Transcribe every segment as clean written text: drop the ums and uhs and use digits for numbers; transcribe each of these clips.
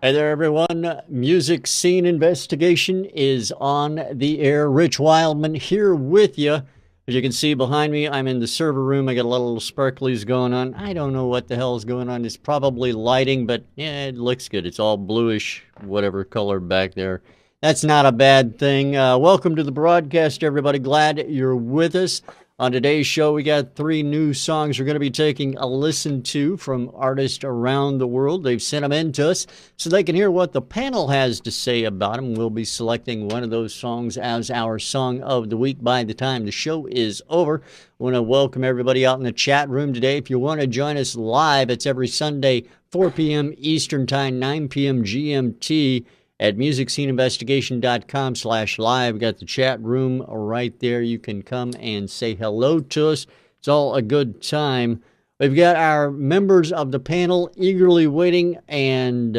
Hey there, everyone. Music Scene Investigation is on the air. Rich Wildman here with you. As you can see behind me, I'm in the server room. I got a lot of little sparklies going on. I don't know what the hell is going on. It's probably lighting, but yeah, it looks good. It's all bluish, whatever color back there. That's not a bad thing. Welcome to the broadcast, everybody. Glad you're with us. On today's show, we got 3 new songs we're going to be taking a listen to from artists around the world. They've sent them in to us so they can hear what the panel has to say about them. We'll be selecting one of those songs as our song of the week by the time the show is over. I want to welcome everybody out in the chat room today. If you want to join us live, it's every Sunday, 4 p.m. Eastern Time, 9 p.m. GMT. At musicsceneinvestigation.com/live. Got the chat room right there. You can come and say hello to us. It's all a good time. We've got our members of the panel eagerly waiting and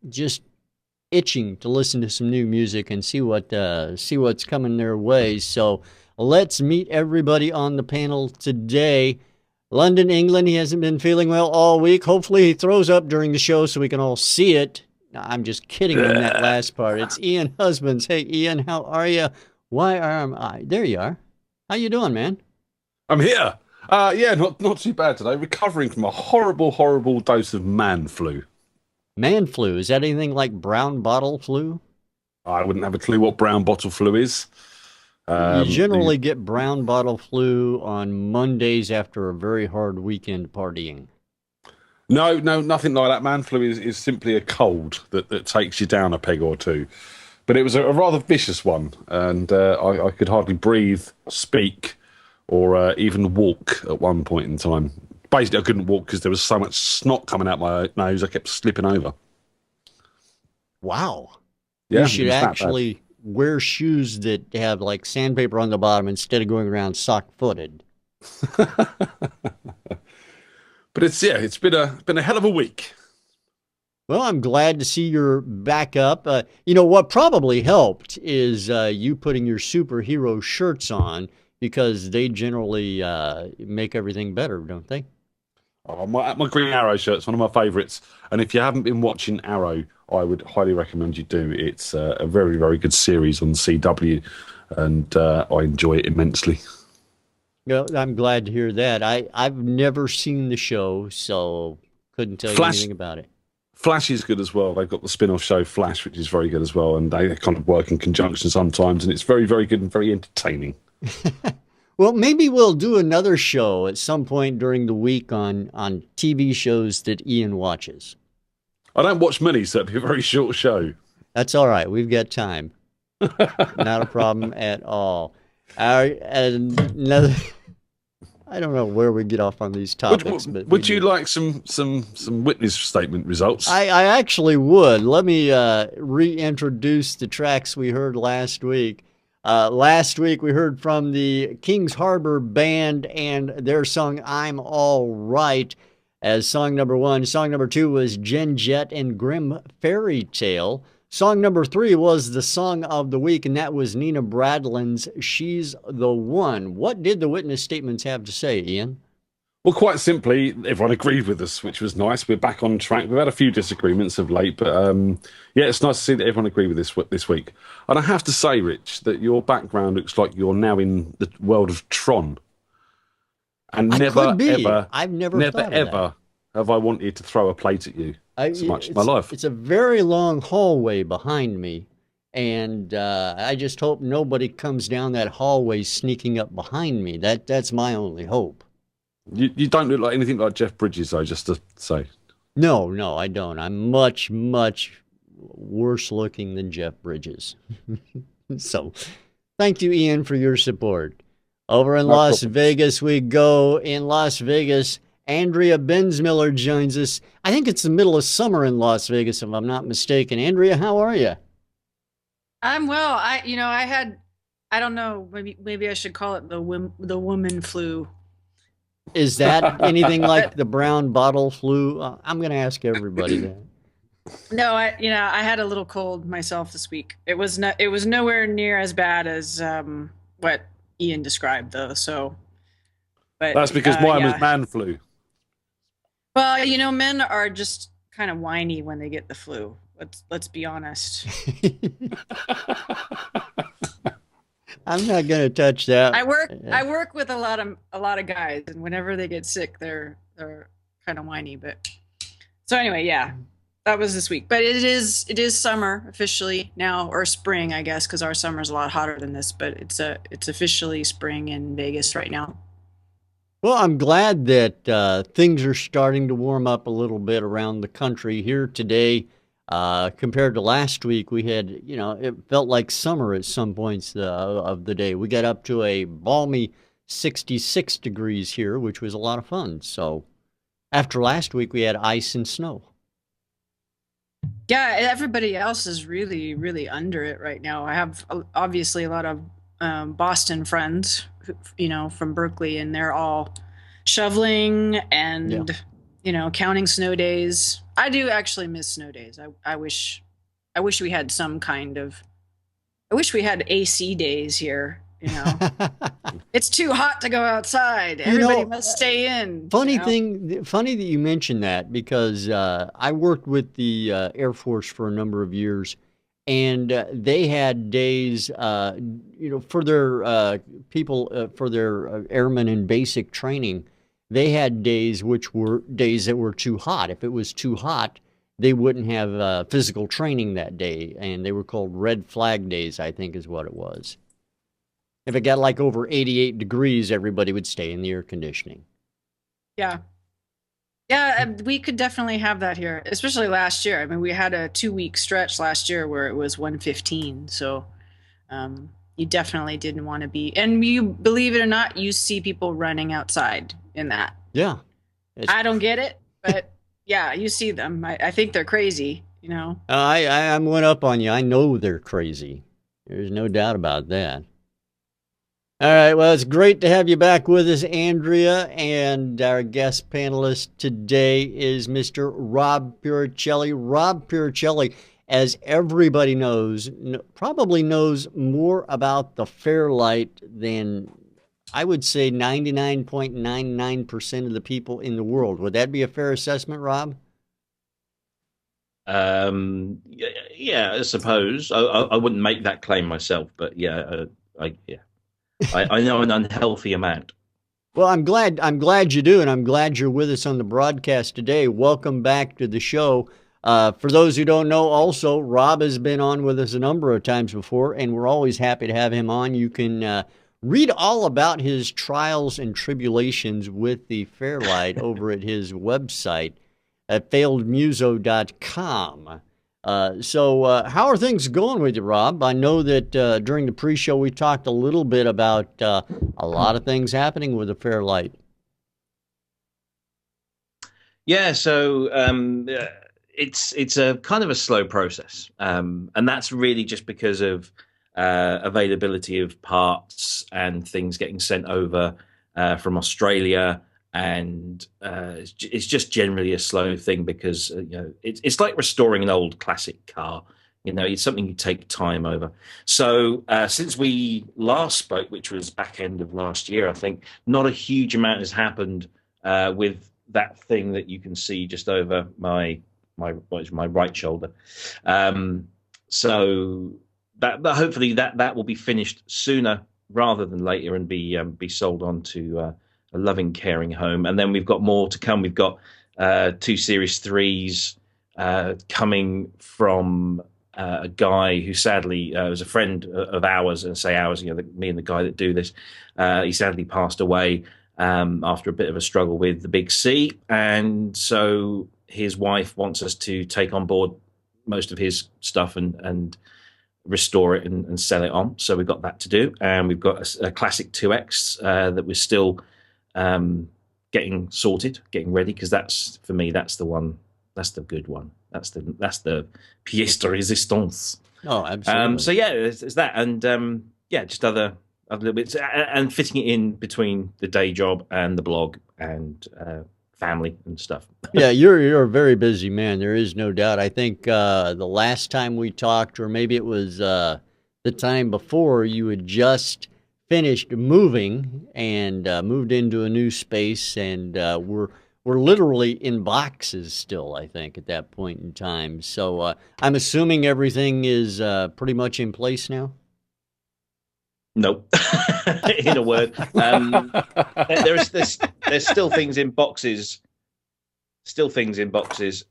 just itching to listen to some new music and see what's coming their way. So let's meet everybody on the panel today. London, England. He hasn't been feeling well all week. Hopefully he throws up during the show so we can all see it. No, I'm just kidding on that last part. It's Ian Husbands. Hey, Ian, how are you? Why am I? There you are. How you doing, man? I'm here. Yeah, not too bad today. Recovering from a horrible dose of man flu. Man flu. Is that anything like brown bottle flu? I wouldn't have a clue what brown bottle flu is. You generally get brown bottle flu on Mondays after a very hard weekend partying. No, nothing like that. Man flu is simply a cold that takes you down a peg or two. But it was a rather vicious one, and I could hardly breathe, speak, or even walk at one point in time. Basically, I couldn't walk because there was so much snot coming out my nose, I kept slipping over. Wow. Yeah, you should actually wear shoes that have like sandpaper on the bottom instead of going around sock-footed. But it's been a hell of a week. Well, I'm glad to see you're back up. What probably helped is you putting your superhero shirts on because they generally make everything better, don't they? Oh, my Green Arrow shirt's one of my favourites. And if you haven't been watching Arrow, I would highly recommend you do. It's a very, very good series on CW, and I enjoy it immensely. Well, I'm glad to hear that. I've never seen the show, so couldn't tell you Flash, anything about it. Flash is good as well. They've got the spin-off show Flash, which is very good as well, and they kind of work in conjunction sometimes, and it's very, very good and very entertaining. Well, maybe we'll do another show at some point during the week on TV shows that Ian watches. I don't watch many, so it'd be a very short show. That's all right. We've got time. Not a problem at all. Another. I don't know where we get off on these topics, but would you like some witness statement results? I actually would. Let me reintroduce the tracks we heard last week. Last week we heard from the Kings Harbor Band and their song "I'm All Right" as song number 1. Song number 2 was Jen Jett and Grim Fairy Tale. Song number 3 was the song of the week, and that was Nina Bradlin's She's the One. What did the witness statements have to say, Ian? Well, quite simply, everyone agreed with us, which was nice. We're back on track. We've had a few disagreements of late, but yeah, it's nice to see that everyone agreed with this week. And I have to say, Rich, that your background looks like you're now in the world of Tron. And never, ever, I've never thought of ever have I wanted to throw a plate at you so much in my life. It's a very long hallway behind me, and I just hope nobody comes down that hallway sneaking up behind me. That's my only hope. You don't look like anything like Jeff Bridges, though, just to say. No, I don't. I'm much worse looking than Jeff Bridges. So, thank you, Ian, for your support. Over in Las Vegas we go. In Las Vegas, Andrea Bensmiller joins us. I think it's the middle of summer in Las Vegas, if I'm not mistaken. Andrea, how are you? I'm well. I don't know, maybe I should call it the woman flu. Is that anything like the brown bottle flu? I'm going to ask everybody that. No, I had a little cold myself this week. It was nowhere near as bad as what Ian described, though. So, but that's because mine was man flu. Well, men are just kind of whiny when they get the flu. Let's be honest. I'm not going to touch that. I work with a lot of guys, and whenever they get sick, they're kind of whiny. But so anyway, yeah, that was this week. But it is summer officially now, or spring, I guess, because our summer's a lot hotter than this. But it's officially spring in Vegas right now. Well, I'm glad that things are starting to warm up a little bit around the country. Here today, compared to last week, we had, it felt like summer at some points of the day. We got up to a balmy 66 degrees here, which was a lot of fun. So after last week, we had ice and snow. Yeah, everybody else is really, really under it right now. I have obviously a lot of Boston friends, from Berkeley, and they're all shoveling and, counting snow days. I do actually miss snow days. I wish we had I wish we had AC days here. It's too hot to go outside. Everybody must stay in. Funny that you mentioned that, because I worked with the Air Force for a number of years, and they had days, for their people, for their airmen in basic training, they had days which were days that were too hot. If it was too hot, they wouldn't have physical training that day, and they were called red flag days, I think is what it was. If it got like over 88 degrees, everybody would stay in the air conditioning. Yeah. Yeah, we could definitely have that here, especially last year. I mean, we had a 2-week stretch last year where it was 115. So you definitely didn't want to be. And you, believe it or not, you see people running outside in that. Yeah. I don't get it, but yeah, you see them. I think they're crazy, I'm one up on you. I know they're crazy. There's no doubt about that. All right, well, it's great to have you back with us, Andrea, and our guest panelist today is Mr. Rob Puricelli. Rob Puricelli, as everybody knows, probably knows more about the Fairlight than, I would say, 99.99% of the people in the world. Would that be a fair assessment, Rob? Yeah, I suppose. I wouldn't make that claim myself, but yeah, I know an unhealthy amount. Well, I'm glad you do, and I'm glad you're with us on the broadcast today. Welcome back to the show. For those who don't know, also, Rob has been on with us a number of times before, and we're always happy to have him on. You can read all about his trials and tribulations with the Fairlight over at his website at failedmuso.com. So how are things going with you, Rob? I know that during the pre-show we talked a little bit about a lot of things happening with the Fairlight. Yeah, so it's a kind of a slow process, and that's really just because of availability of parts and things getting sent over from Australia. And it's just generally a slow thing because it's like restoring an old classic car. It's something you take time over. So since we last spoke, which was back end of last year, I think not a huge amount has happened with that thing that you can see just over my right shoulder. So that hopefully that will be finished sooner rather than later and be sold on to a loving, caring home. And then we've got more to come. We've got 2 Series 3s coming from a guy who sadly was a friend of ours, and I say ours, me and the guy that do this. He sadly passed away after a bit of a struggle with the big C. And so his wife wants us to take on board most of his stuff and restore it and sell it on. So we've got that to do. And we've got a classic 2X that we're still getting sorted, getting ready, because that's, for me, that's the one, that's the good one, that's the pièce de résistance. Oh, absolutely. So yeah, it's that, and just other little bits, and fitting it in between the day job and the blog and family and stuff. Yeah, you're a very busy man. There is no doubt. I think the last time we talked, or maybe it was the time before, you had just finished moving and moved into a new space, and we're were literally in boxes still, I think, at that point in time. So I'm assuming everything is pretty much in place now? Nope. In a word, there's still things in boxes,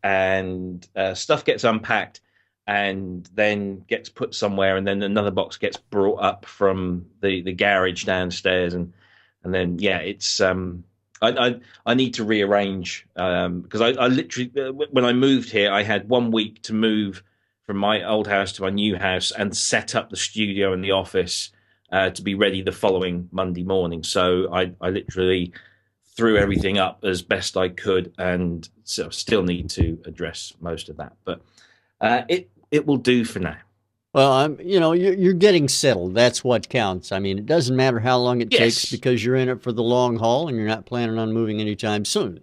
and stuff gets unpacked and then gets put somewhere, and then another box gets brought up from the garage downstairs, and then it's I need to rearrange because I literally when I moved here I had 1 week to move from my old house to my new house and set up the studio and the office to be ready the following Monday morning. So I literally threw everything up as best I could, and so still need to address most of that, but it will do for now. Well, you're getting settled. That's what counts. I mean, it doesn't matter how long it takes because you're in it for the long haul and you're not planning on moving anytime soon.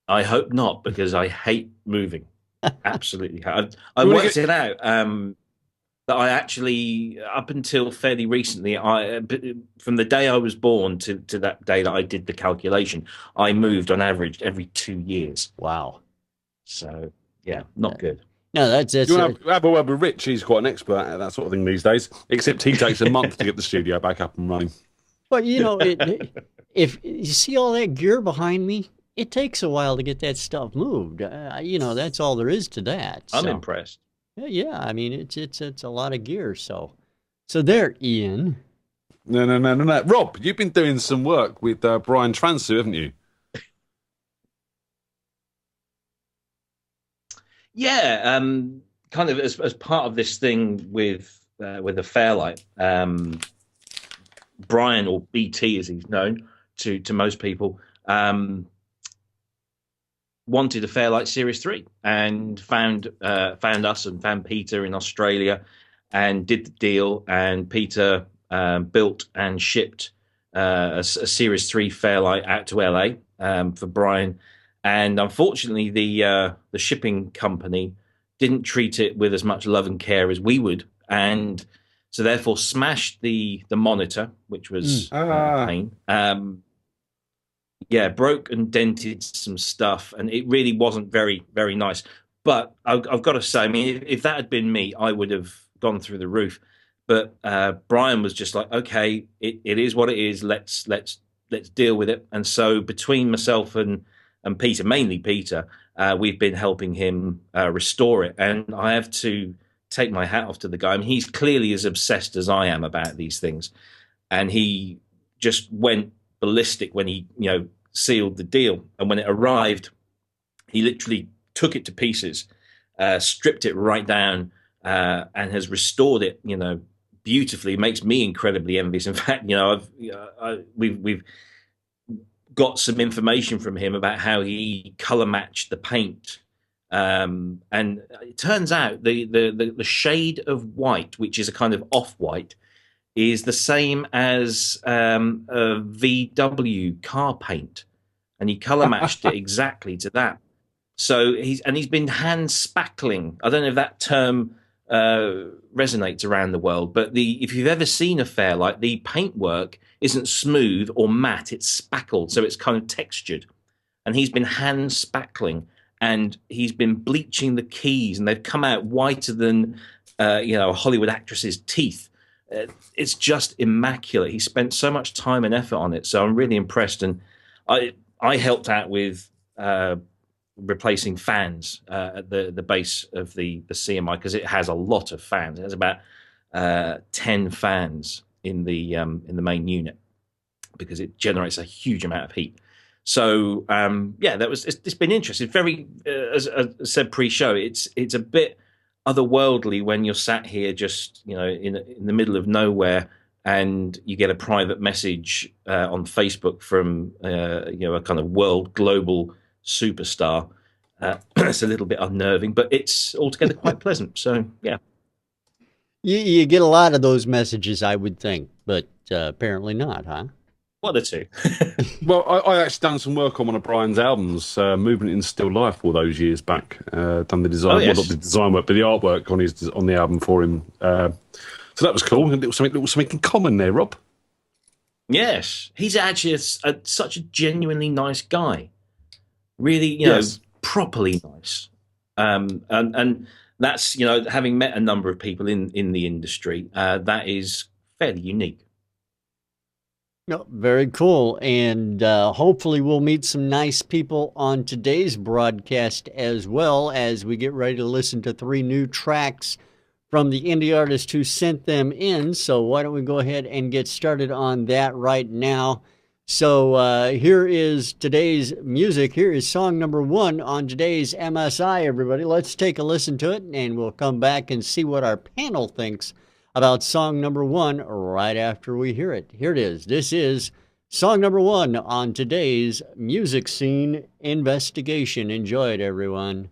I hope not, because I hate moving. Absolutely. I worked it out that I actually, up until fairly recently, from the day I was born to that day that I did the calculation, I moved on average every 2 years. Wow. So, not good. No, that's you want to have a word with Rich? He's quite an expert at that sort of thing these days. Except he takes a month to get the studio back up and running. But if you see all that gear behind me, it takes a while to get that stuff moved. That's all there is to that. I'm impressed. Yeah. I mean, it's a lot of gear. So there, Ian. No. Rob, you've been doing some work with Brian Transu, haven't you? Yeah, kind of as part of this thing with the Fairlight, Brian, or BT as he's known to most people, wanted a Fairlight Series 3 and found us and found Peter in Australia and did the deal. And Peter built and shipped a Series 3 Fairlight out to LA for Brian. And unfortunately, the shipping company didn't treat it with as much love and care as we would, and so therefore smashed the monitor, which was a pain. Broke and dented some stuff, and it really wasn't very, very nice. But I've got to say, I mean, if that had been me, I would have gone through the roof. But Brian was just like, okay, it is what it is. Let's deal with it. And so between myself and Peter, mainly Peter, we've been helping him restore it. And I have to take my hat off to the guy. I mean, he's clearly as obsessed as I am about these things. And he just went ballistic when he, sealed the deal. And when it arrived, he literally took it to pieces, stripped it right down, and has restored it, beautifully. It makes me incredibly envious. In fact, we've got some information from him about how he color matched the paint, and it turns out the shade of white, which is a kind of off-white, is the same as a VW car paint, and he color matched it exactly to that. So he's been hand spackling. I don't know if that term resonates around the world, but if you've ever seen a Fairlight, the paintwork isn't smooth or matte, it's spackled, so it's kind of textured. And he's been hand spackling, and he's been bleaching the keys, and they've come out whiter than a Hollywood actress's teeth. It's just immaculate. He spent so much time and effort on it, so I'm really impressed. And I helped out with replacing fans at the base of the CMI, because it has a lot of fans. It has about 10 fans in the main unit, because it generates a huge amount of heat. So it's been interesting. Very, as I said pre-show, it's a bit otherworldly when you're sat here just in the middle of nowhere, and you get a private message on Facebook from a kind of global superstar. It's a little bit unnerving, but it's altogether quite pleasant. So yeah, you get a lot of those messages, I would think, but apparently not, huh? One or two. Well, I actually done some work on one of Brian's albums, Movement in Still Life, all those years back. Done the design, well, not the design work, but the artwork on the album for him. So that was cool. A little something in common there, Rob. Yes, he's actually such a genuinely nice guy. Really, Yes. properly nice. And that's, having met a number of people in the industry, that is fairly unique. No, very cool. And hopefully, we'll meet some nice people on today's broadcast as well as we get ready to listen to 3 new tracks from the indie artist who sent them in. So, why don't we go ahead and get started on that right now? So, here is today's music. Here is song number 1 on today's MSI, everybody. Let's take a listen to it and we'll come back and see what our panel thinks about song number 1 right after we hear it. Here it is. This is song number 1 on today's Music Scene Investigation. Enjoy it, everyone.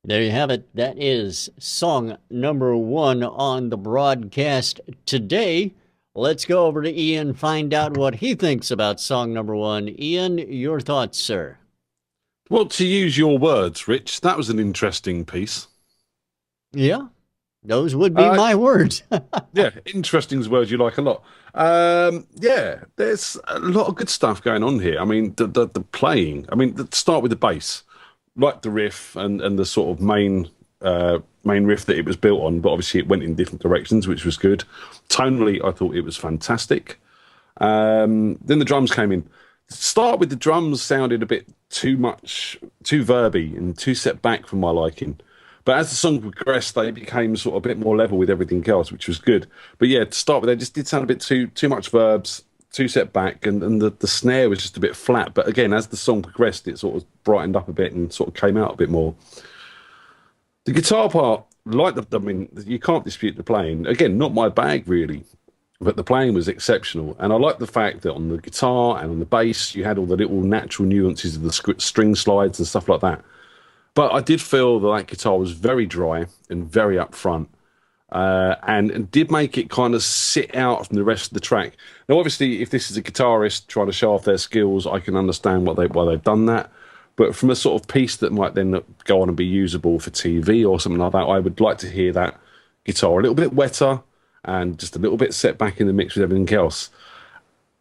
There you have it. That is song number 1 on the broadcast today. Let's go over to Ian, find out what he thinks about song number 1. Ian, your thoughts, sir? Well, to use your words, Rich, that was an interesting piece. Yeah. Those would be my words. Yeah, interesting is words you like a lot. Yeah, there's a lot of good stuff going on here. I mean, the playing. I mean, start with the bass, like the riff and the sort of main riff that it was built on. But obviously, it went in different directions, which was good. Tonally, I thought it was fantastic. Then the drums came in. Start with the drums sounded a bit too much, too verby and too set back for my liking. But as the song progressed, they became sort of a bit more level with everything else, which was good. But yeah, to start with, they just did sound a bit too much verbs, too set back, and the snare was just a bit flat. But again, as the song progressed, it sort of brightened up a bit and sort of came out a bit more. The guitar part, I mean, you can't dispute the playing. Again, not my bag really, but the playing was exceptional. And I like the fact that on the guitar and on the bass, you had all the little natural nuances of the string slides and stuff like that. But I did feel that guitar was very dry and very upfront, and did make it kind of sit out from the rest of the track. Now, obviously, if this is a guitarist trying to show off their skills, I can understand why they've done that. But from a sort of piece that might then go on and be usable for TV or something like that, I would like to hear that guitar a little bit wetter and just a little bit set back in the mix with everything else.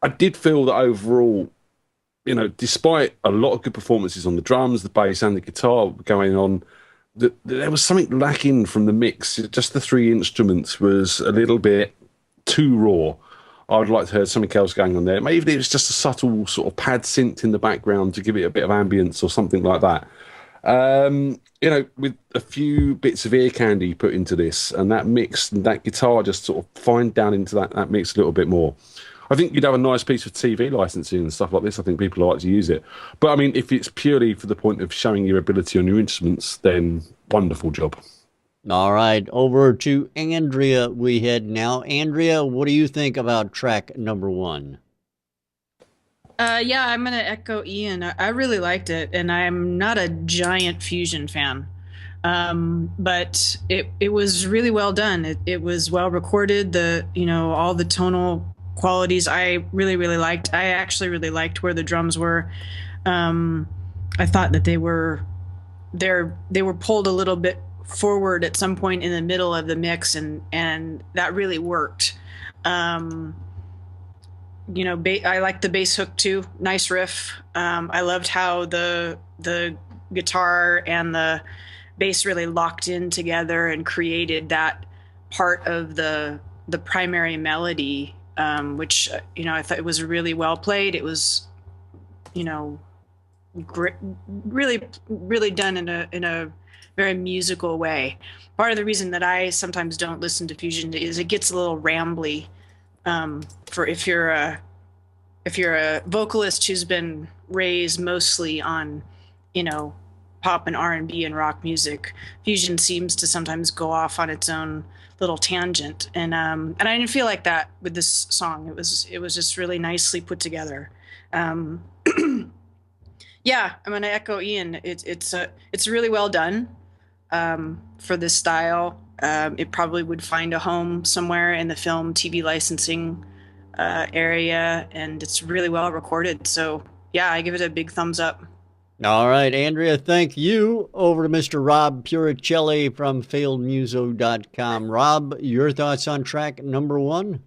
I did feel that overall, despite a lot of good performances on the drums, the bass, and the guitar going on, there was something lacking from the mix. Just the three instruments was a little bit too raw. I would like to hear something else going on there. Maybe it was just a subtle sort of pad synth in the background to give it a bit of ambience or something like that. With a few bits of ear candy put into this, and that mix, and that guitar just sort of fine down into that mix a little bit more. I think you'd have a nice piece of TV licensing and stuff like this. I think people like to use it. But, I mean, if it's purely for the point of showing your ability on your instruments, then wonderful job. All right, over to Andrea we head now. Andrea, what do you think about track number 1? Yeah, I'm going to echo Ian. I really liked it, and I'm not a giant Fusion fan. But it was really well done. It was well recorded. All the tonal qualities I really, really liked. I actually really liked where the drums were. I thought that they were pulled a little bit forward at some point in the middle of the mix, and that really worked. I liked the bass hook too. Nice riff. I loved how the guitar and the bass really locked in together and created that part of the primary melody, which I thought it was really well played. It was, really, really done in a very musical way. Part of the reason that I sometimes don't listen to Fusion is it gets a little rambly. For if you're a vocalist who's been raised mostly on, pop and R&B and rock music, Fusion seems to sometimes go off on its own little tangent, and I didn't feel like that with this song. It was just really nicely put together. Yeah, I'm gonna echo Ian. It's really well done for this style. It probably would find a home somewhere in the film TV licensing area, and it's really well recorded. So yeah, I give it a big thumbs up. All right, Andrea, thank you. Over to Mr. Rob Puricelli from failedmuso.com. Rob, your thoughts on track number 1?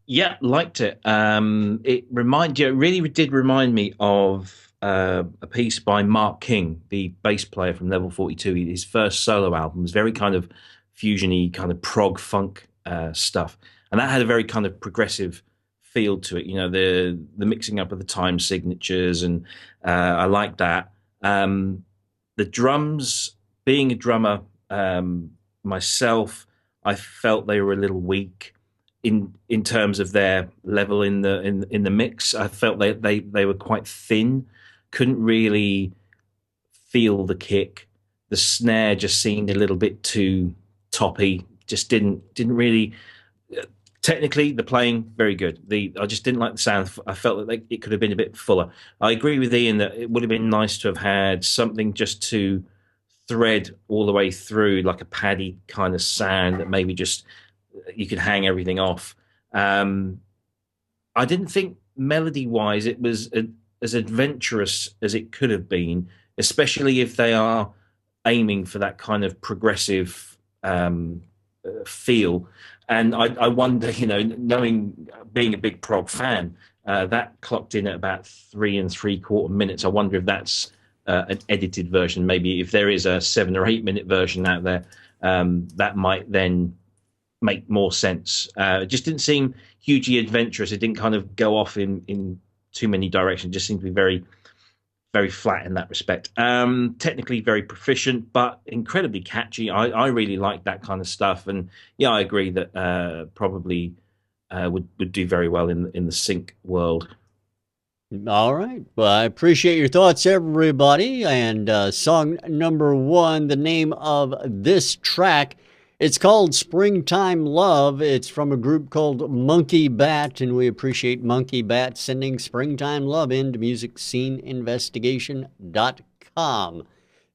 Yeah, liked it. It really did remind me of a piece by Mark King, the bass player from Level 42. His first solo album was very kind of fusiony, kind of prog funk stuff, and that had a very kind of progressive feel to it. The mixing up of the time signatures, and I like that. The drums, being a drummer myself, I felt they were a little weak in terms of their level in the mix. I felt they were quite thin, couldn't really feel the kick. The snare just seemed a little bit too toppy, just didn't really. Technically, the playing, very good. I just didn't like the sound. I felt that it could have been a bit fuller. I agree with Ian that it would have been nice to have had something just to thread all the way through, like a paddy kind of sound that maybe just you could hang everything off. I didn't think melody-wise it was as adventurous as it could have been, especially if they are aiming for that kind of progressive feel. And I wonder, being a big prog fan, that clocked in at about 3 3/4 minutes. I wonder if that's an edited version. Maybe if there is a 7 or 8 minute version out there, that might then make more sense. It just didn't seem hugely adventurous. It didn't kind of go off in too many directions. It just seemed to be very, very flat in that respect. Technically very proficient, but incredibly catchy. I really like that kind of stuff. And yeah, I agree that probably would do very well in the sync world. All right. Well, I appreciate your thoughts, everybody. And song number 1, the name of this track, it's called Springtime Love. It's from a group called Monkey Bat, and we appreciate Monkey Bat sending Springtime Love into MusicSceneInvestigation.com.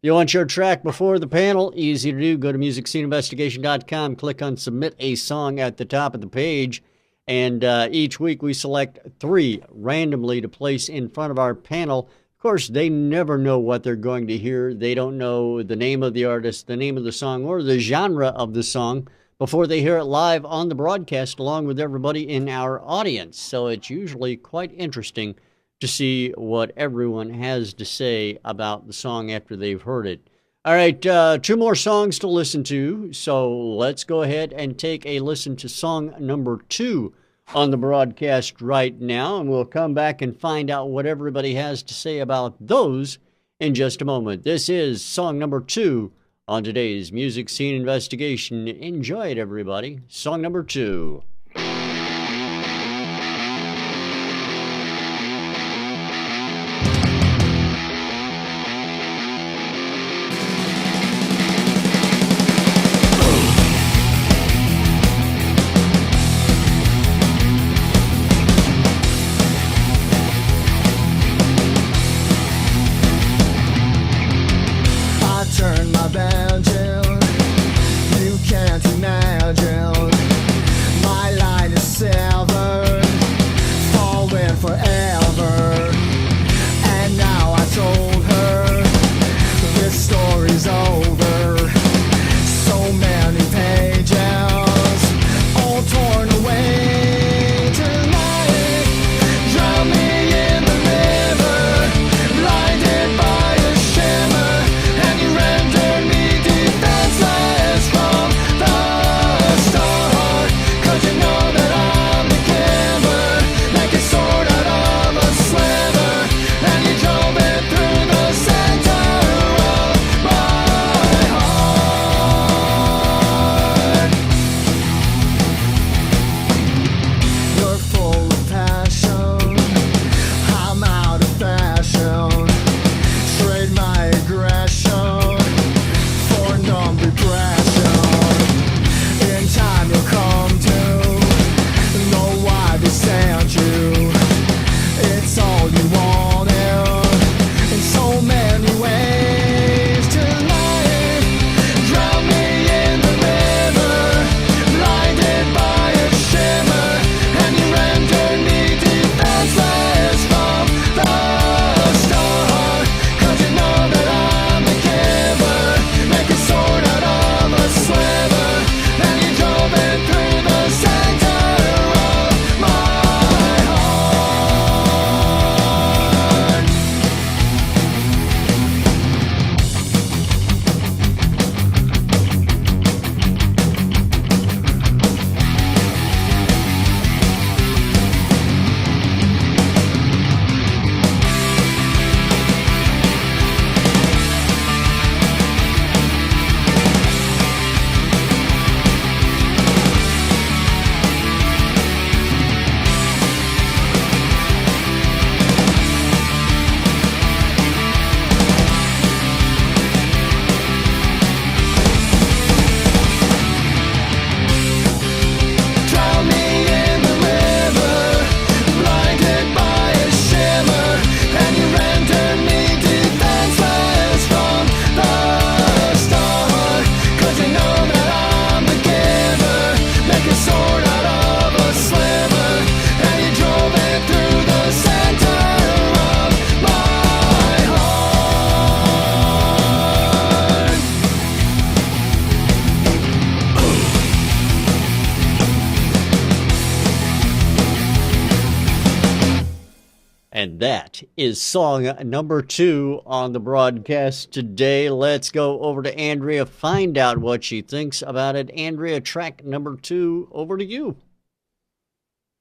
You want your track before the panel? Easy to do. Go to MusicSceneInvestigation.com, click on Submit a Song at the top of the page, and each week we select 3 randomly to place in front of our panel. Of course, they never know what they're going to hear. They don't know the name of the artist, the name of the song, or the genre of the song before they hear it live on the broadcast along with everybody in our audience. So it's usually quite interesting to see what everyone has to say about the song after they've heard it. All right, 2 more songs to listen to. So let's go ahead and take a listen to song number 2 on the broadcast right now, and we'll come back and find out what everybody has to say about those in just a moment. This is song number 2 on today's Music Scene Investigation. Enjoy it, everybody. Song number 2. You can't imagine my And that is song number 2 on the broadcast today. Let's go over to Andrea, find out what she thinks about it. Andrea, track number 2, over to you.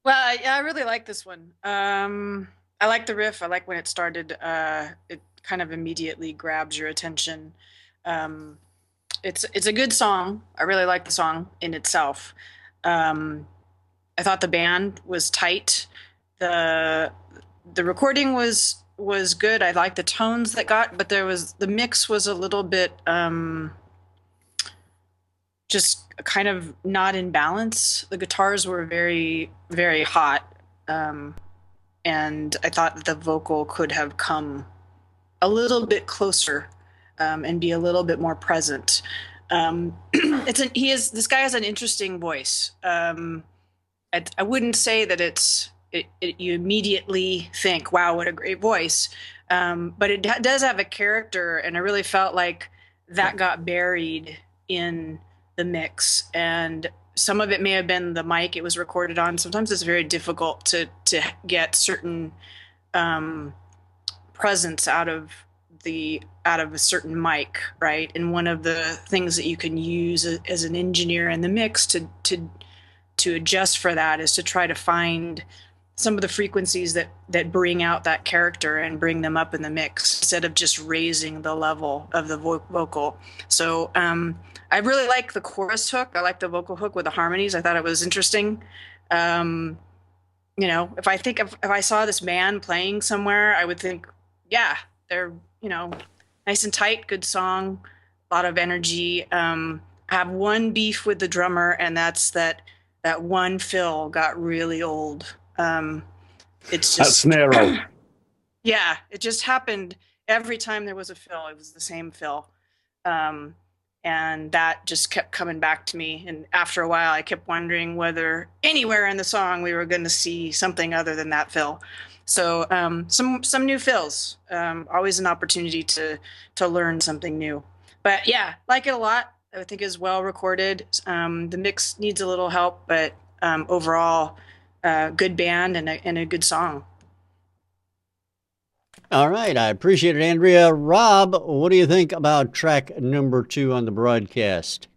Well, yeah, I really like this one. I like the riff. I like when it started. It kind of immediately grabs your attention. It's a good song. I really like the song in itself. I thought the band was tight. The recording was good. I liked the tones that got, but the mix was a little bit just kind of not in balance. The guitars were very, very hot, and I thought that the vocal could have come a little bit closer and be a little bit more present. This guy has an interesting voice. I wouldn't say that you immediately think, wow, what a great voice. But it does have a character, and I really felt like that got buried in the mix. And some of it may have been the mic it was recorded on. Sometimes it's very difficult to get certain presence out of a certain mic, right? And one of the things that you can use as an engineer in the mix to adjust for that is to try to find some of the frequencies that bring out that character and bring them up in the mix instead of just raising the level of the vocal. So I really like the chorus hook. I like the vocal hook with the harmonies. I thought it was interesting. If I saw this band playing somewhere, I would think, yeah, they're, nice and tight, good song, a lot of energy. I have one beef with the drummer, and that's that one fill got really old. It's just that snare roll. Yeah, it just happened every time there was a fill. It was the same fill, and that just kept coming back to me. And after a while, I kept wondering whether anywhere in the song we were going to see something other than that fill. So some new fills, always an opportunity to learn something new. But yeah, like it a lot. I think is well recorded. The mix needs a little help, but overall, good band and a good song. All right, I appreciate it, Andrea. Rob, what do you think about track number 2 on the broadcast?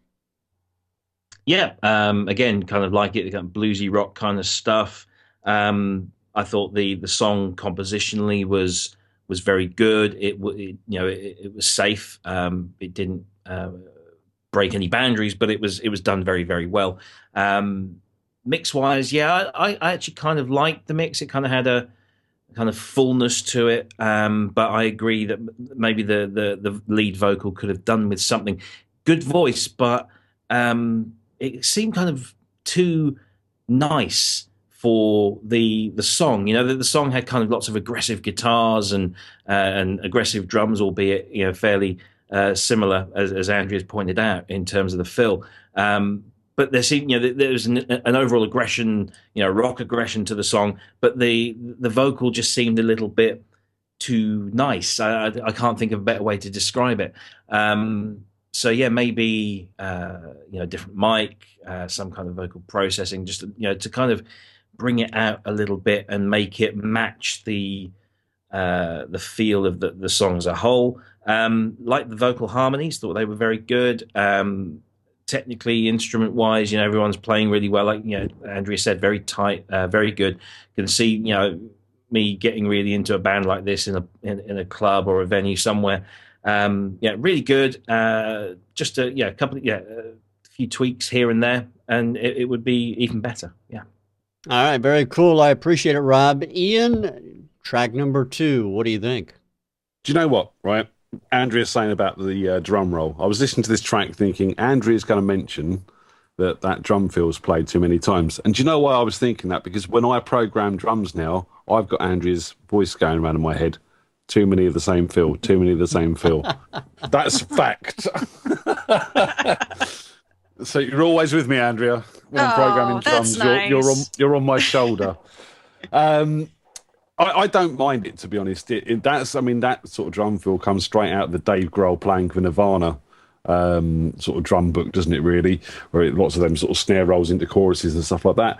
Yeah, again, kind of like it, kind of bluesy rock kind of stuff. I thought the song compositionally was very good. It was safe. It didn't break any boundaries, but it was done very, very well. Mix wise, yeah, I actually kind of liked the mix. It kind of had a kind of fullness to it, but I agree that maybe the lead vocal could have done with something. Good voice, but it seemed kind of too nice for the song. The song had kind of lots of aggressive guitars and aggressive drums, albeit fairly similar as Andrea's pointed out in terms of the fill. But there seemed, there was an overall aggression, rock aggression to the song, but the vocal just seemed a little bit too nice. I can't think of a better way to describe it. So yeah, maybe different mic, some kind of vocal processing, just to kind of bring it out a little bit and make it match the feel of the song as a whole. Like the vocal harmonies, thought they were very good. Technically, instrument-wise, everyone's playing really well. Like Andrea said, very tight, very good. You can see, me getting really into a band like this in a club or a venue somewhere. Really good. Just a couple, a few tweaks here and there, and it would be even better. Yeah. All right, very cool. I appreciate it, Rob. Ian, track number 2. What do you think? Do you know what? Right. Andrea's saying about the drum roll. I was listening to this track thinking Andrea's going to mention that drum fill's played too many times. And do you know why I was thinking that? Because when I program drums now, I've got Andrea's voice going around in my head. Too many of the same fill. Too many of the same fill. That's fact. So you're always with me, Andrea, when I'm programming drums. Nice. You're on my shoulder. I don't mind it, to be honest. That sort of drum fill comes straight out of the Dave Grohl playing for Nirvana sort of drum book, doesn't it? Really, where lots of them sort of snare rolls into choruses and stuff like that.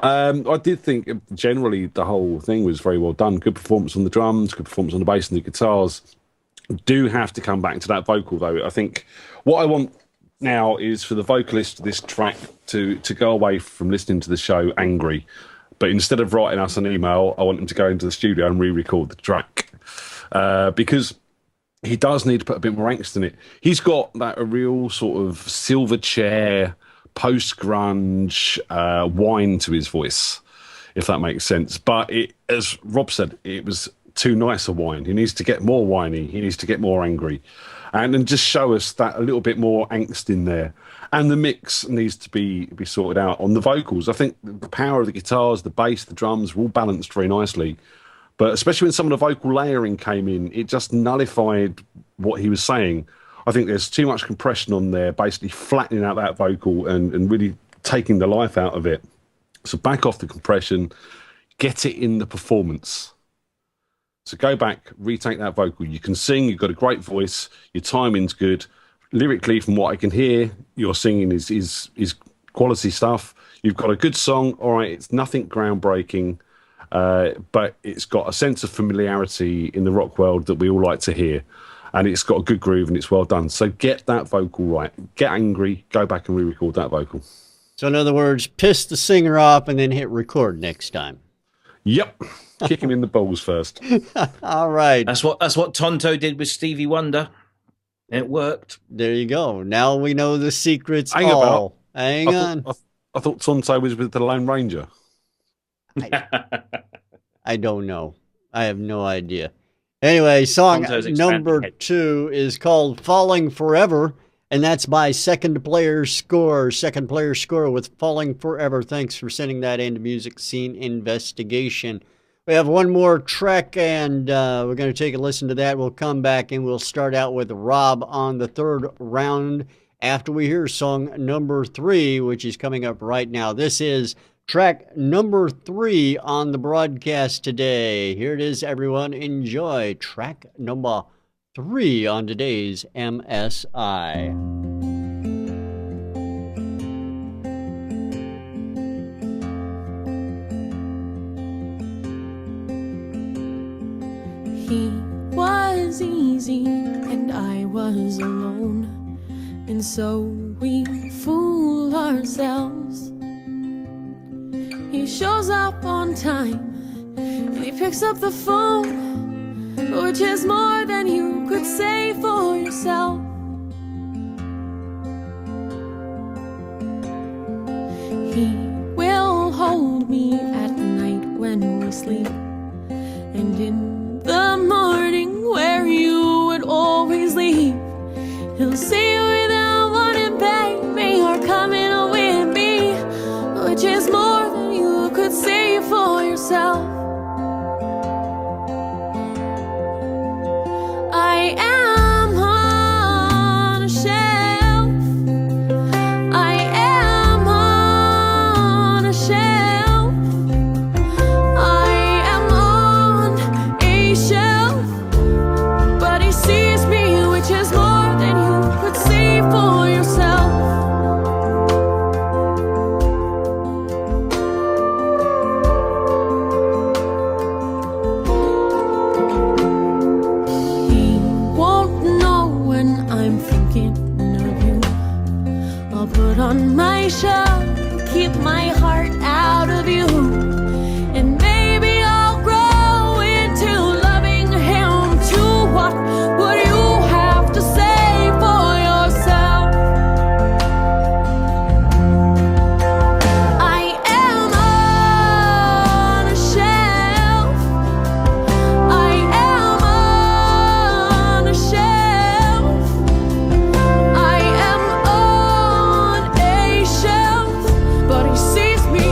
I did think generally the whole thing was very well done. Good performance on the drums, good performance on the bass and the guitars. Do have to come back to that vocal though. I think what I want now is for the vocalist of this track to go away from listening to the show angry. But instead of writing us an email, I want him to go into the studio and re-record the track. Because he does need to put a bit more angst in it. He's got a real sort of Silverchair, post-grunge whine to his voice, if that makes sense. But as Rob said, it was too nice a whine. He needs to get more whiny. He needs to get more angry. And then just show us that a little bit more angst in there. And the mix needs to be sorted out on the vocals. I think the power of the guitars, the bass, the drums were all balanced very nicely. But especially when some of the vocal layering came in, it just nullified what he was saying. I think there's too much compression on there, basically flattening out that vocal and really taking the life out of it. So back off the compression, get it in the performance. So go back, retake that vocal. You can sing, you've got a great voice, your timing's good. Lyrically, from what I can hear, your singing is quality stuff. You've got a good song, all right, it's nothing groundbreaking, but it's got a sense of familiarity in the rock world that we all like to hear. And it's got a good groove and it's well done. So get that vocal right. Get angry, go back and re-record that vocal. So in other words, piss the singer off and then hit record next time. Yep. Kick him in the balls first. All right. That's what Tonto did with Stevie Wonder. It worked. There you go. Now we know the secrets Hang all. on. Hang on. I thought Tonto was with the Lone Ranger. I don't know. I have no idea. Anyway, song number 2 is called Falling Forever, and that's by Second Player Score. Second Player Score with Falling Forever. Thanks for sending that into Music Scene Investigation. We have one more track, and we're going to take a listen to that. We'll come back, and we'll start out with Rob on the third round after we hear song number 3, which is coming up right now. This is track number 3 on the broadcast today. Here it is, everyone. Enjoy track number 3 on today's MSI. He was easy and I was alone, and so we fool ourselves. He shows up on time and he picks up the phone, which is more than you could say for yourself. He will hold me at night when we sleep, and in the morning where you would always leave, he'll see you without wanting, baby, you're coming with me, which is more than you could say for yourself. I am on a shelf. I am on a shelf. I am on a shelf. But he sees me, which is more than you could see for yourself. He won't know when I'm thinking of you. I'll put on my shell, keep my heart out of you, and maybe I'll grow into loving him too. What would you have to say for yourself? I am on a shelf. I am on a shelf. I am on a shelf. But he sees me,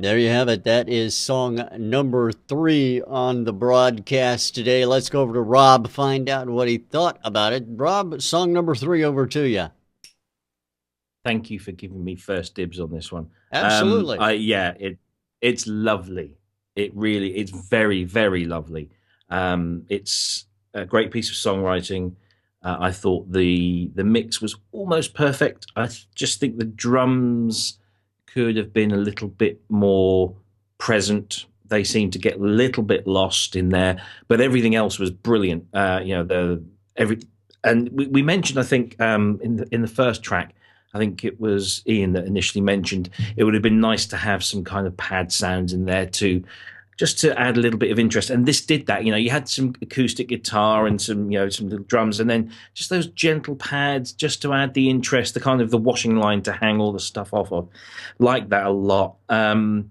There you have it. That is song number 3 on the broadcast today. Let's go over to Rob, find out what he thought about it. Rob, song number 3 over to you. Thank you for giving me first dibs on this one. Absolutely. It's lovely. It's very, very lovely. It's a great piece of songwriting. I thought the mix was almost perfect. I just think the drums could have been a little bit more present. They seem to get a little bit lost in there, but everything else was brilliant. We mentioned, I think, in the first track, I think it was Ian that initially mentioned it would have been nice to have some kind of pad sounds in there too, just to add a little bit of interest. And this did that. You had some acoustic guitar and some little drums, and then just those gentle pads just to add the interest, the kind of the washing line to hang all the stuff off of. Like that a lot. My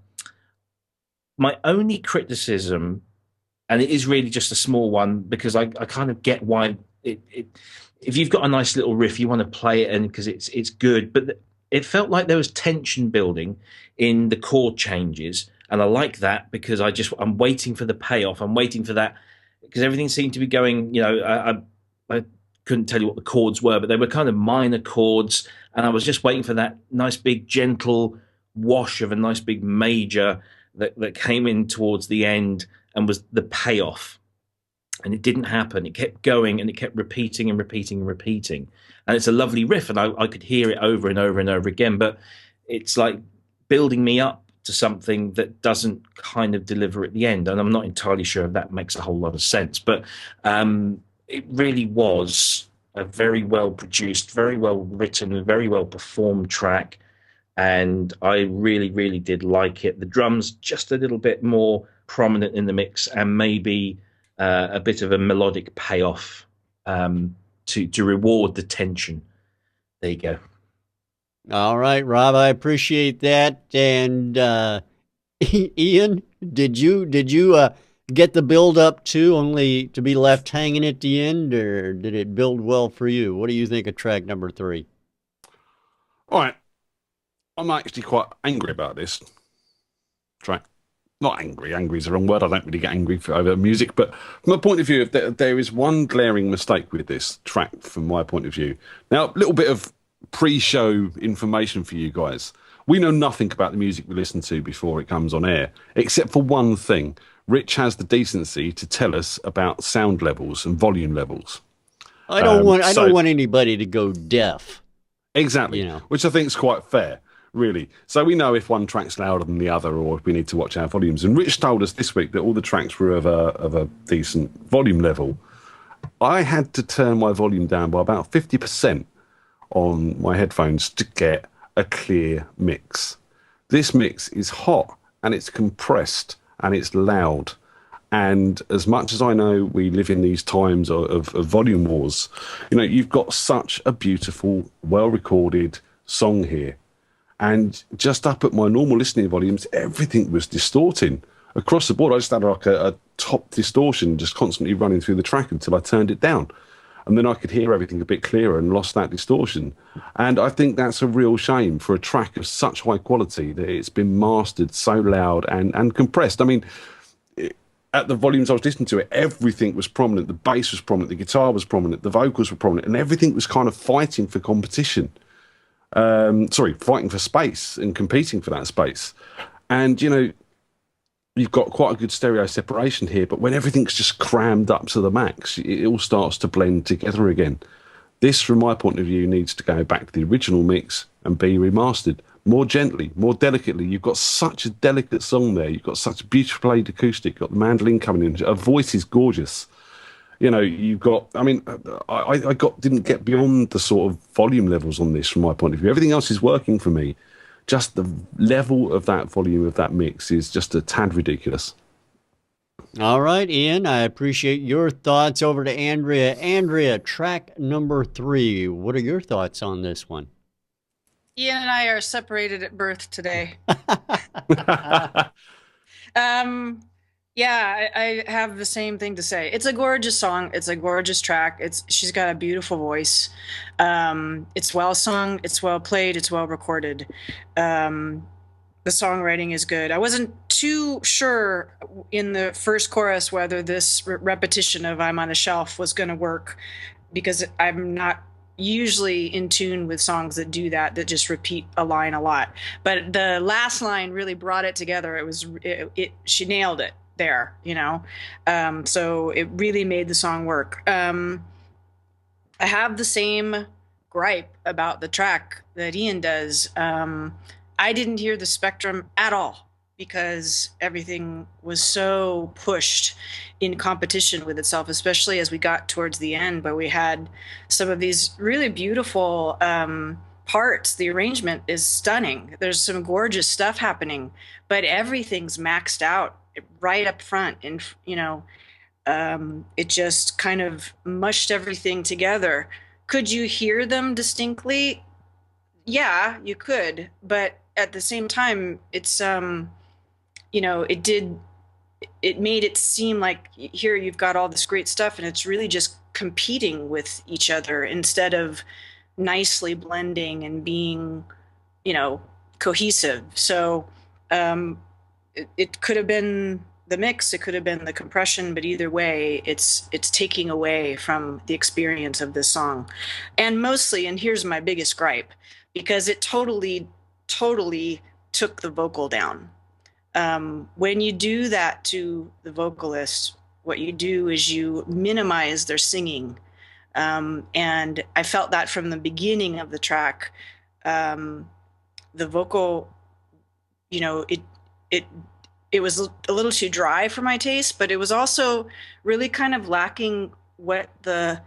only criticism, and it is really just a small one, because I kind of get why if you've got a nice little riff, you want to play it, and because it's good, but it felt like there was tension building in the chord changes. And I like that because I'm waiting for the payoff. I'm waiting for that because everything seemed to be going, I couldn't tell you what the chords were, but they were kind of minor chords. And I was just waiting for that nice big gentle wash of a nice big major that came in towards the end and was the payoff. And it didn't happen. It kept going and it kept repeating and repeating and repeating. And it's a lovely riff, and I could hear it over and over and over again. But it's like building me up to something that doesn't kind of deliver at the end. And I'm not entirely sure if that makes a whole lot of sense. But it really was a very well produced, very well written, very well performed track. And I really, really did like it. The drums just a little bit more prominent in the mix, and maybe a bit of a melodic payoff to reward the tension. There you go. All right, Rob, I appreciate that. And Ian, did you get the build up too, only to be left hanging at the end, or did it build well for you? What do you think of track number 3? All right, I'm actually quite angry about this track. Not angry. Angry is the wrong word. I don't really get angry over music. But from a point of view, there is one glaring mistake with this track from my point of view. Now, a little bit of pre-show information for you guys. We know nothing about the music we listen to before it comes on air, except for one thing. Rich has the decency to tell us about sound levels and volume levels. I don't want anybody to go deaf. Exactly. Which I think is quite fair. Really. So we know if one track's louder than the other, or if we need to watch our volumes. And Rich told us this week that all the tracks were of a decent volume level. I had to turn my volume down by about 50% on my headphones to get a clear mix. This mix is hot, and it's compressed, and it's loud. And as much as I know we live in these times of volume wars, you've got such a beautiful, well-recorded song here. And just up at my normal listening volumes, everything was distorting across the board. I just had like a top distortion just constantly running through the track until I turned it down. And then I could hear everything a bit clearer and lost that distortion. And I think that's a real shame for a track of such high quality that it's been mastered so loud and compressed. I mean, at the volumes I was listening to it, everything was prominent. The bass was prominent, the guitar was prominent, the vocals were prominent, and everything was kind of fighting for competition. Fighting for space and competing for that space. And, you've got quite a good stereo separation here, but when everything's just crammed up to the max, it all starts to blend together again. This, from my point of view, needs to go back to the original mix and be remastered more gently, more delicately. You've got such a delicate song there. You've got such a beautiful played acoustic. You've got the mandolin coming in. Her voice is gorgeous. You've got, I didn't get beyond the sort of volume levels on this from my point of view. Everything else is working for me. Just the level of that volume of that mix is just a tad ridiculous. All right, Ian, I appreciate your thoughts. Over to Andrea. Andrea, track number 3. What are your thoughts on this one? Ian and I are separated at birth today. Yeah, I have the same thing to say. It's a gorgeous song. It's a gorgeous track. She's got a beautiful voice. It's well sung. It's well played. It's well recorded. The the songwriting is good. I wasn't too sure in the first chorus whether this repetition of "I'm on a shelf" was going to work, because I'm not usually in tune with songs that do that just repeat a line a lot. But the last line really brought it together. She nailed it there, you know. So it really made the song work. I have the same gripe about the track that Ian does. I didn't hear the spectrum at all because everything was so pushed in competition with itself, especially as we got towards the end, where we had some of these really beautiful parts. The arrangement is stunning. There's some gorgeous stuff happening, but everything's maxed out right up front. And, you know, it just kind of mushed everything together. Could you hear them distinctly? Yeah, you could. But at the same time, it's, you know, it made it seem like here you've got all this great stuff and it's really just competing with each other instead of nicely blending and being, you know, cohesive. So it could have been the mix, it could have been the compression, but either way, it's taking away from the experience of this song. And mostly, and here's my biggest gripe, because it totally took the vocal down. When you do that to the vocalist, what you do is you minimize their singing. And I felt that from the beginning of the track. The vocal, you know, it was a little too dry for my taste, but it was also really kind of lacking what the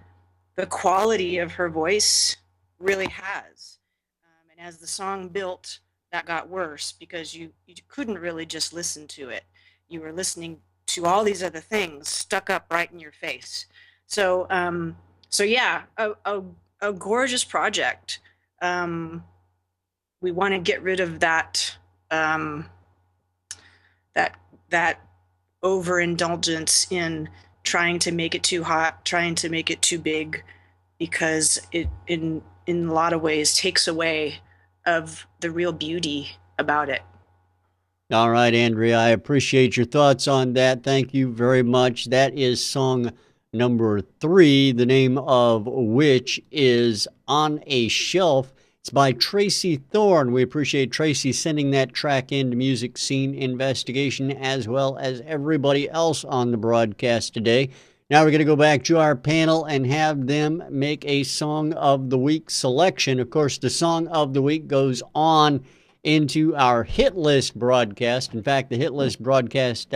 quality of her voice really has. And as the song built, that got worse because you couldn't really just listen to it. You were listening to all these other things stuck up right in your face. So yeah, a gorgeous project. We want to get rid of that that overindulgence in trying to make it too hot, trying to make it too big, because it in a lot of ways takes away of the real beauty about it. All right, Andrea, I appreciate your thoughts on that. Thank you very much. That is song number 3, the name of which is On a Shelf. It's by Tracy Thorne. We appreciate Tracy sending that track into Music Scene Investigation, as well as everybody else on the broadcast today. Now we're going to go back to our panel and have them make a Song of the Week selection. Of course, the Song of the Week goes on into our hit list broadcast. In fact, the hit list broadcast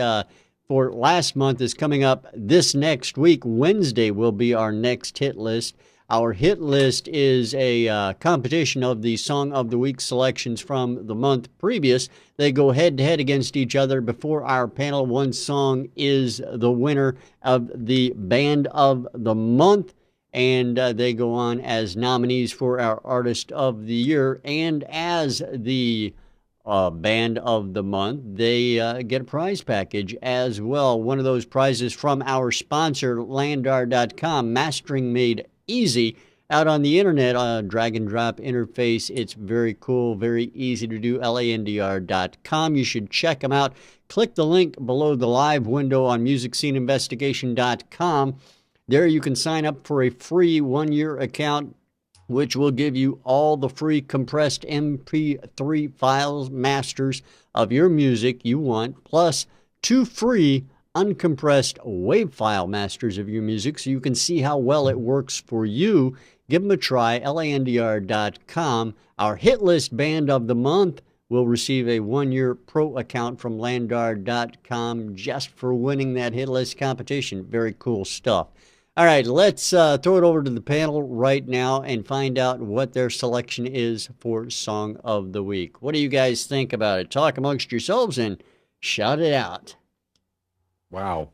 for last month is coming up this next week. Wednesday will be our next hit list. Our hit list is a competition of the Song of the Week selections from the month previous. They go head-to-head against each other before our panel. One song is the winner of the Band of the Month, and they go on as nominees for our Artist of the Year. And as the Band of the Month, they get a prize package as well. One of those prizes from our sponsor, Landar.com, Mastering Made Easy. Out on the internet, drag and drop interface. It's very cool, very easy to do. landr.com. You should check them out. Click the link below the live window on musicsceneinvestigation.com. There you can sign up for a free 1-year account, which will give you all the free compressed MP3 files, masters of your music you want, plus 2 free uncompressed WAV file masters of your music, so you can see how well it works for you. Give them a try, landr.com. Our hit list Band of the Month will receive a 1-year pro account from landar.com just for winning that hit list competition. Very cool stuff. All right, let's throw it over to the panel right now and find out what their selection is for Song of the Week. What do you guys think about it? Talk amongst yourselves and shout it out. Wow.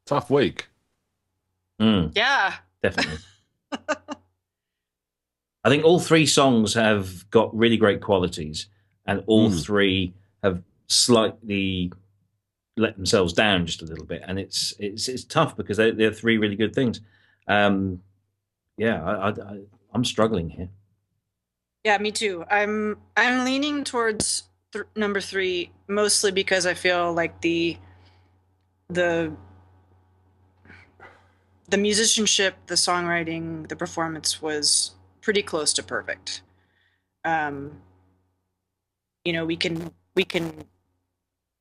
Tough week. Yeah. Definitely. I think all 3 songs have got really great qualities, and all 3 have slightly let themselves down just a little bit, and it's tough because they're 3 really good things. I'm struggling here. Yeah, me too. I'm leaning towards number 3 mostly because I feel like the musicianship, the songwriting, the performance was pretty close to perfect. You know, we can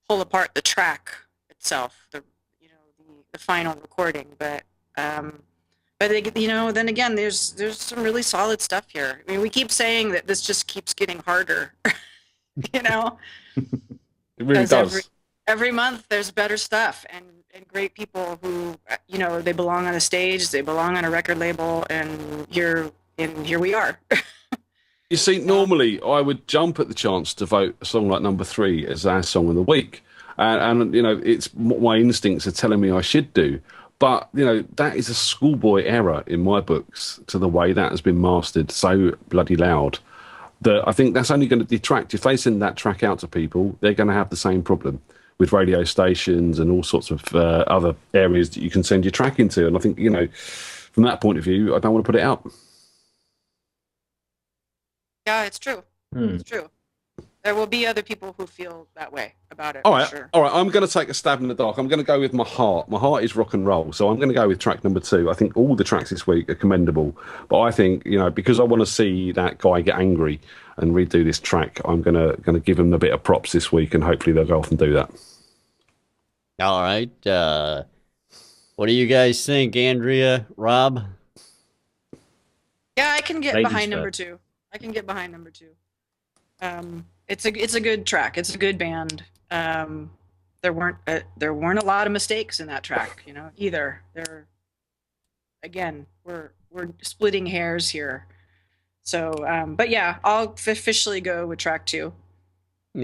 pull apart the track itself, the final recording, but you know, then again, there's some really solid stuff here. I mean, we keep saying that this just keeps getting harder, you know. It really does. Every month there's better stuff and great people who, you know, they belong on a stage, they belong on a record label, and here we are. You see, normally I would jump at the chance to vote a song like number 3 as our song of the week. And you know, it's what my instincts are telling me I should do. But, you know, that is a schoolboy error in my books to the way that has been mastered so bloody loud that I think that's only going to detract. If they send that track out to people, they're going to have the same problem with radio stations and all sorts of other areas that you can send your track into. And I think, you know, from that point of view, I don't want to put it out. Yeah, it's true. It's true. There will be other people who feel that way about it. All right, sure. all right. I'm going to take a stab in the dark. I'm going to go with my heart. My heart is rock and roll, so I'm going to go with track number 2. I think all the tracks this week are commendable, but I think, you know, because I want to see that guy get angry and redo this track, I'm going to give him a bit of props this week, and hopefully they'll go off and do that. All right. What do you guys think, Andrea, Rob? Yeah, I can get Ladies behind first. number 2. I can get behind number 2. It's a good track. It's a good band. There weren't a lot of mistakes in that track, you know, either. We're splitting hairs here. So, but yeah, I'll officially go with track 2.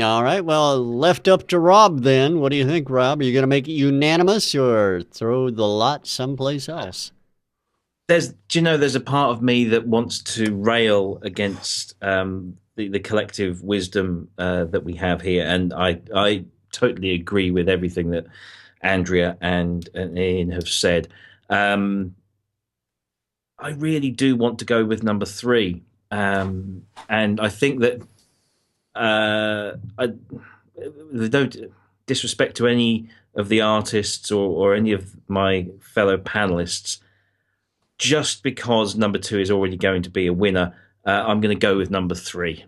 All right. Well, left up to Rob then. What do you think, Rob? Are you going to make it unanimous or throw the lot someplace else? There's a part of me that wants to rail against the collective wisdom that we have here, and I totally agree with everything that Andrea and Ian have said. I really do want to go with number 3, and I think that with no disrespect to any of the artists or any of my fellow panelists, just because number 2 is already going to be a winner, I'm going to go with number 3.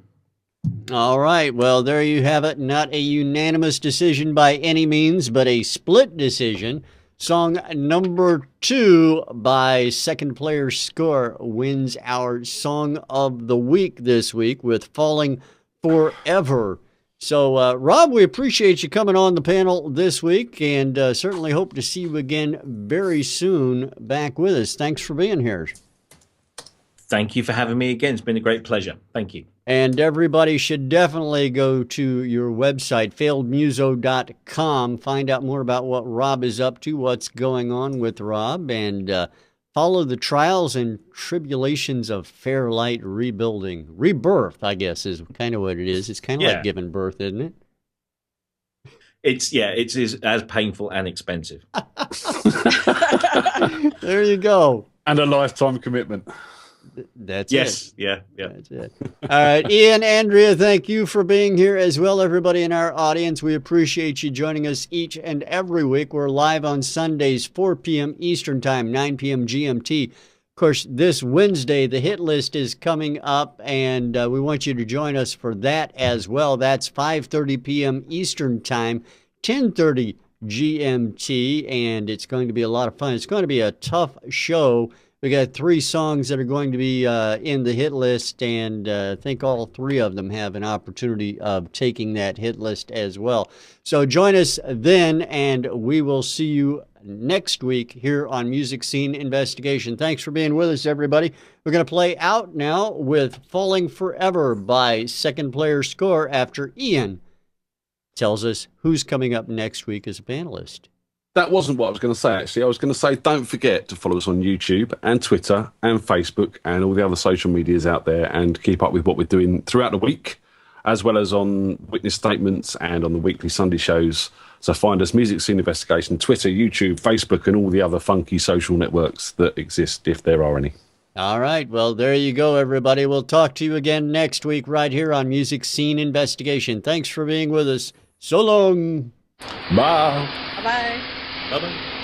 All right. Well, there you have it. Not a unanimous decision by any means, but a split decision. Song number 2 by Second Player Score wins our Song of the Week this week with Falling Forever. So, Rob, we appreciate you coming on the panel this week, and certainly hope to see you again very soon back with us. Thanks for being here. Thank you for having me again. It's been a great pleasure. Thank you. And everybody should definitely go to your website, failedmuso.com, find out more about what Rob is up to, what's going on with Rob, and follow the trials and tribulations of Fairlight rebuilding. Rebirth, I guess, is kind of what it is. It's kind of like giving birth, isn't it? It's as painful and expensive. There you go. And a lifetime commitment. That's yes. it. Yeah. That's it. All right, Ian, Andrea, thank you for being here as well. Everybody in our audience, we appreciate you joining us each and every week. We're live on Sundays, 4 p.m. Eastern Time, 9 p.m. GMT. Of course, this Wednesday, the hit list is coming up, and we want you to join us for that as well. That's 5:30 p.m. Eastern Time, 10:30 GMT, and it's going to be a lot of fun. It's going to be a tough show. We got 3 songs that are going to be in the hit list, and I think all 3 of them have an opportunity of taking that hit list as well. So join us then, and we will see you next week here on Music Scene Investigation. Thanks for being with us, everybody. We're going to play out now with Falling Forever by Second Player Score after Ian tells us who's coming up next week as a panelist. That wasn't what I was going to say, actually. I was going to say, don't forget to follow us on YouTube and Twitter and Facebook and all the other social medias out there, and keep up with what we're doing throughout the week, as well as on Witness Statements and on the weekly Sunday shows. So find us, Music Scene Investigation, Twitter, YouTube, Facebook, and all the other funky social networks that exist, if there are any. All right. Well, there you go, everybody. We'll talk to you again next week right here on Music Scene Investigation. Thanks for being with us. So long. Bye. Bye-bye. Bye-bye.